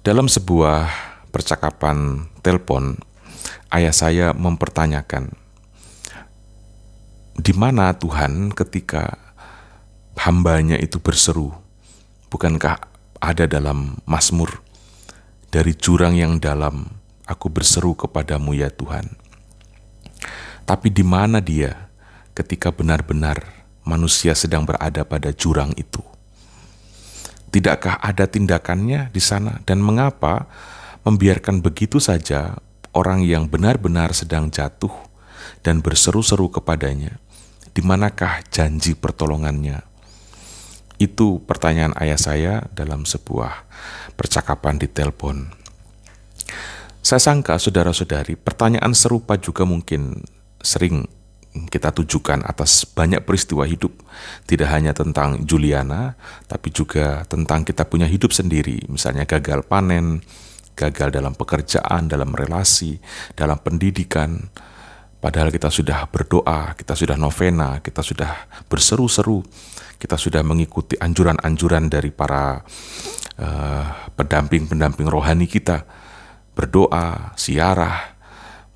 Dalam sebuah percakapan telepon, ayah saya mempertanyakan, di mana Tuhan ketika hambanya itu berseru? Bukankah ada dalam Mazmur, dari jurang yang dalam aku berseru kepadamu ya Tuhan. Tapi di mana dia ketika benar-benar manusia sedang berada pada jurang itu? Tidakkah ada tindakannya di sana? Dan mengapa membiarkan begitu saja orang yang benar-benar sedang jatuh dan berseru-seru kepadanya? Di manakah janji pertolongannya? Itu pertanyaan ayah saya dalam sebuah percakapan di telepon. Saya sangka, saudara-saudari, pertanyaan serupa juga mungkin sering kita tujukan atas banyak peristiwa hidup. Tidak hanya tentang Juliana, tapi juga tentang kita punya hidup sendiri. Misalnya gagal panen, gagal dalam pekerjaan, dalam relasi, dalam pendidikan. Padahal kita sudah berdoa, kita sudah novena, kita sudah berseru-seru, kita sudah mengikuti anjuran-anjuran dari para pendamping-pendamping rohani kita. Berdoa, siarah,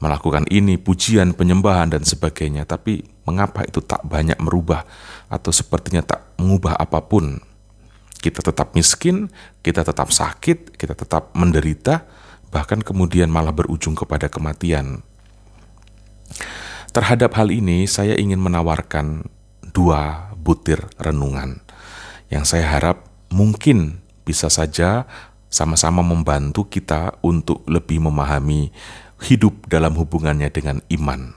melakukan ini, pujian, penyembahan, dan sebagainya. Tapi mengapa itu tak banyak merubah atau sepertinya tak mengubah apapun? Kita tetap miskin, kita tetap sakit, kita tetap menderita, bahkan kemudian malah berujung kepada kematian. Terhadap hal ini, saya ingin menawarkan 2 butir renungan yang saya harap mungkin bisa saja sama-sama membantu kita untuk lebih memahami hidup dalam hubungannya dengan iman.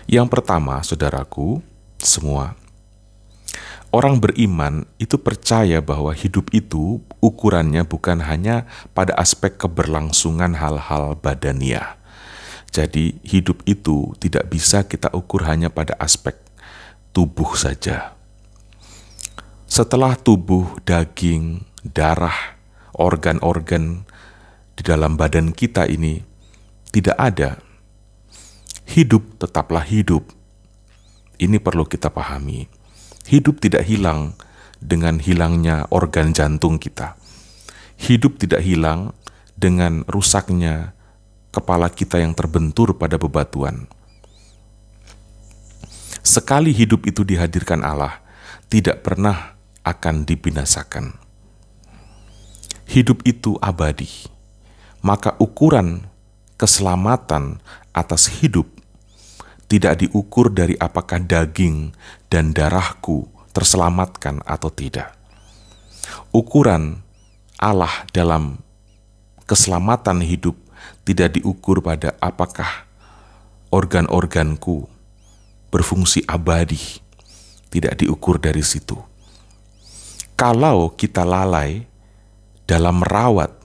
Yang pertama, saudaraku, semua orang beriman itu percaya bahwa hidup itu ukurannya bukan hanya pada aspek keberlangsungan hal-hal badaniah. Jadi hidup itu tidak bisa kita ukur hanya pada aspek tubuh saja. Setelah tubuh, daging, darah, organ-organ di dalam badan kita ini tidak ada, hidup tetaplah hidup. Ini perlu kita pahami. Hidup tidak hilang dengan hilangnya organ jantung kita. Hidup tidak hilang dengan rusaknya kepala kita yang terbentur pada bebatuan. Sekali hidup itu dihadirkan Allah, tidak pernah akan dibinasakan. Hidup itu abadi. Maka ukuran keselamatan atas hidup tidak diukur dari apakah daging dan darahku terselamatkan atau tidak. Ukuran Allah dalam keselamatan hidup tidak diukur pada apakah organ-organku berfungsi abadi. Tidak diukur dari situ. Kalau kita lalai dalam merawat,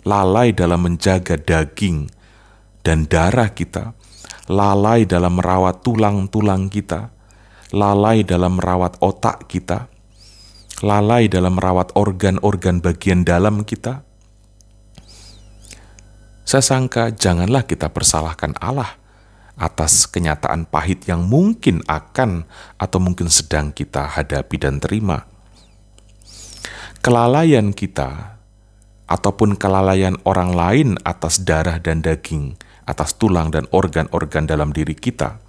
lalai dalam menjaga daging dan darah kita, lalai dalam merawat tulang-tulang kita, lalai dalam merawat otak kita, lalai dalam merawat organ-organ bagian dalam kita, saya sangka janganlah kita persalahkan Allah atas kenyataan pahit yang mungkin akan atau mungkin sedang kita hadapi dan terima. Kelalaian kita ataupun kelalaian orang lain atas darah dan daging, atas tulang dan organ-organ dalam diri kita,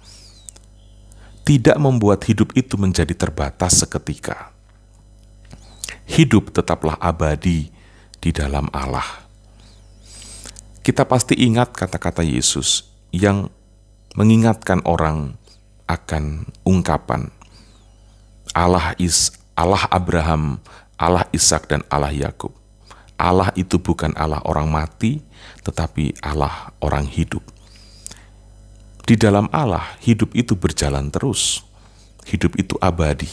tidak membuat hidup itu menjadi terbatas seketika. Hidup tetaplah abadi di dalam Allah. Kita pasti ingat kata-kata Yesus yang mengingatkan orang akan ungkapan Allah Abraham, Allah Ishak dan Allah Yakub. Allah itu bukan Allah orang mati, tetapi Allah orang hidup. Di dalam Allah, hidup itu berjalan terus. Hidup itu abadi.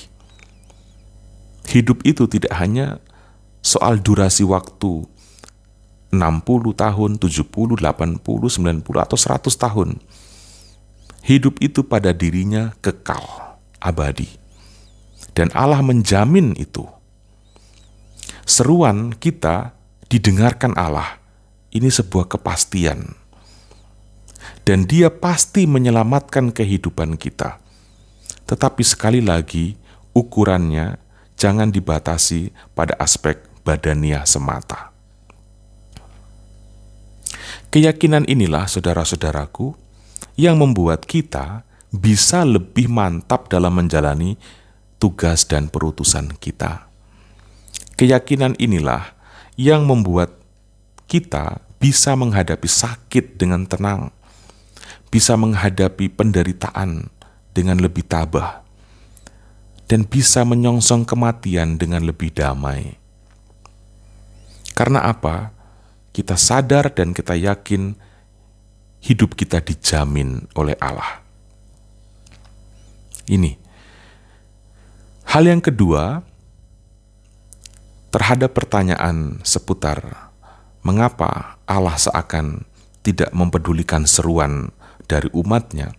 Hidup itu tidak hanya soal durasi waktu 60 tahun, 70, 80, 90, atau 100 tahun. Hidup itu pada dirinya kekal, abadi. Dan Allah menjamin itu. Seruan kita didengarkan Allah. Ini sebuah kepastian. Dan Dia pasti menyelamatkan kehidupan kita. Tetapi sekali lagi, ukurannya jangan dibatasi pada aspek badaniah semata. Keyakinan inilah, saudara-saudaraku, yang membuat kita bisa lebih mantap dalam menjalani tugas dan perutusan kita. Keyakinan inilah yang membuat kita bisa menghadapi sakit dengan tenang, bisa menghadapi penderitaan dengan lebih tabah, dan bisa menyongsong kematian dengan lebih damai. Karena apa? Kita sadar dan kita yakin hidup kita dijamin oleh Allah. Ini. Hal yang kedua, terhadap pertanyaan seputar mengapa Allah seakan tidak mempedulikan seruan dari umatnya,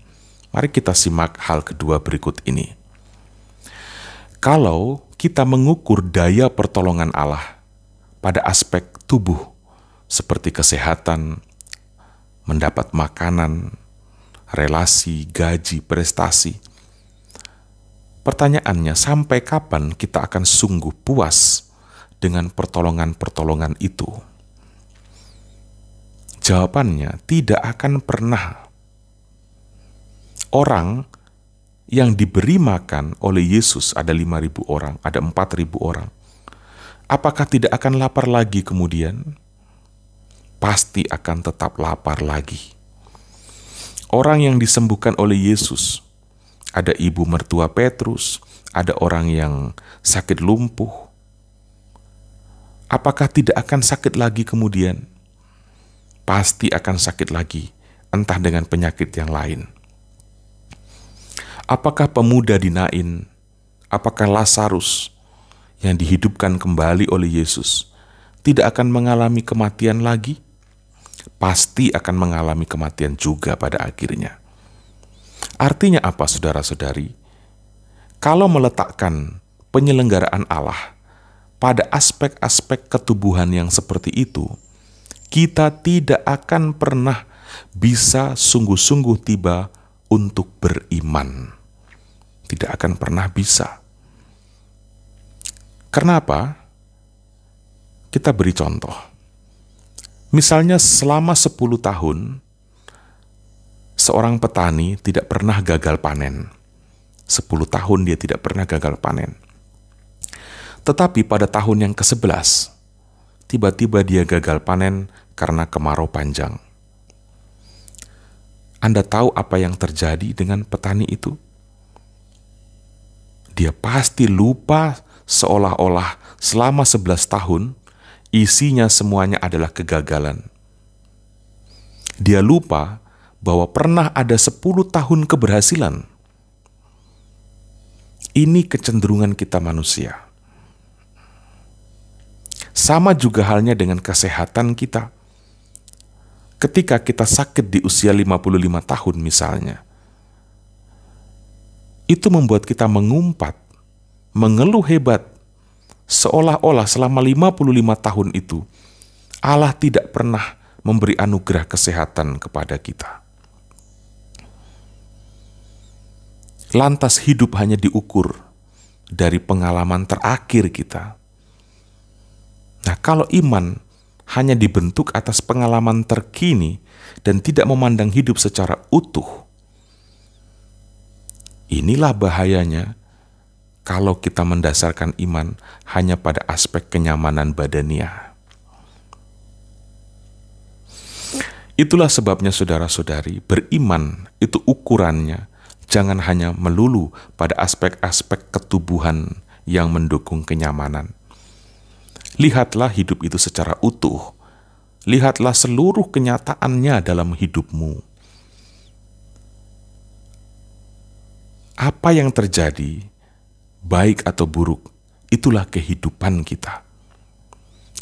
mari kita simak hal kedua berikut ini. Kalau kita mengukur daya pertolongan Allah pada aspek tubuh, seperti kesehatan, mendapat makanan, relasi, gaji, prestasi, pertanyaannya, sampai kapan kita akan sungguh puas dengan pertolongan-pertolongan itu? Jawabannya, tidak akan pernah. Orang yang diberi makan oleh Yesus ada 5.000 orang, ada 4.000 orang. Apakah tidak akan lapar lagi kemudian? Pasti akan tetap lapar lagi. Orang yang disembuhkan oleh Yesus, ada ibu mertua Petrus, ada orang yang sakit lumpuh. Apakah tidak akan sakit lagi kemudian? Pasti akan sakit lagi, entah dengan penyakit yang lain. Apakah pemuda di Nain, apakah Lazarus yang dihidupkan kembali oleh Yesus tidak akan mengalami kematian lagi? Pasti akan mengalami kematian juga pada akhirnya. Artinya apa, saudara-saudari? Kalau meletakkan penyelenggaraan Allah pada aspek-aspek ketubuhan yang seperti itu, kita tidak akan pernah bisa sungguh-sungguh tiba untuk beriman. Tidak akan pernah bisa. Kenapa? Kita beri contoh. Misalnya selama 10 tahun, seorang petani tidak pernah gagal panen. 10 tahun dia tidak pernah gagal panen. Tetapi pada tahun yang ke-11, tiba-tiba dia gagal panen karena kemarau panjang. Anda tahu apa yang terjadi dengan petani itu? Dia pasti lupa seolah-olah selama 11 tahun isinya semuanya adalah kegagalan. Dia lupa bahwa pernah ada 10 tahun keberhasilan. Ini kecenderungan kita manusia. Sama juga halnya dengan kesehatan kita. Ketika kita sakit di usia 55 tahun misalnya, itu membuat kita mengumpat, mengeluh hebat, seolah-olah selama 55 tahun itu Allah tidak pernah memberi anugerah kesehatan kepada kita. Lantas hidup hanya diukur dari pengalaman terakhir kita. Nah, kalau iman hanya dibentuk atas pengalaman terkini dan tidak memandang hidup secara utuh, inilah bahayanya kalau kita mendasarkan iman hanya pada aspek kenyamanan badaniah. Itulah sebabnya saudara-saudari, beriman itu ukurannya jangan hanya melulu pada aspek-aspek ketubuhan yang mendukung kenyamanan. Lihatlah hidup itu secara utuh. Lihatlah seluruh kenyataannya dalam hidupmu. Apa yang terjadi, baik atau buruk, itulah kehidupan kita.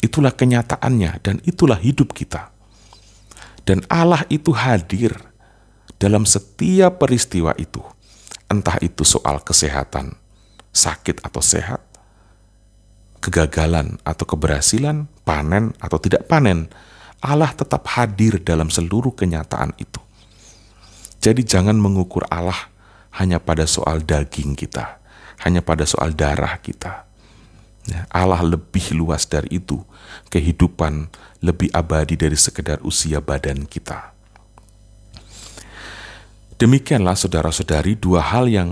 Itulah kenyataannya dan itulah hidup kita. Dan Allah itu hadir dalam setiap peristiwa itu. Entah itu soal kesehatan, sakit atau sehat, kegagalan atau keberhasilan, panen atau tidak panen, Allah tetap hadir dalam seluruh kenyataan itu. Jadi jangan mengukur Allah hanya pada soal daging kita, hanya pada soal darah kita. Ya, Allah lebih luas dari itu. Kehidupan lebih abadi dari sekedar usia badan kita. Demikianlah saudara-saudari, dua hal yang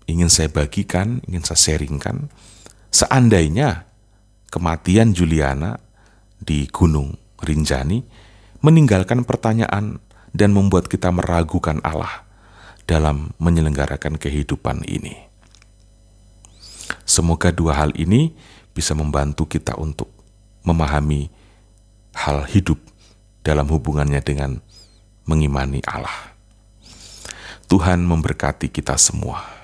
ingin saya bagikan, ingin saya sharingkan. Seandainya kematian Juliana di Gunung Rinjani meninggalkan pertanyaan dan membuat kita meragukan Allah dalam menyelenggarakan kehidupan ini. Semoga dua hal ini bisa membantu kita untuk memahami hal hidup dalam hubungannya dengan mengimani Allah. Tuhan memberkati kita semua.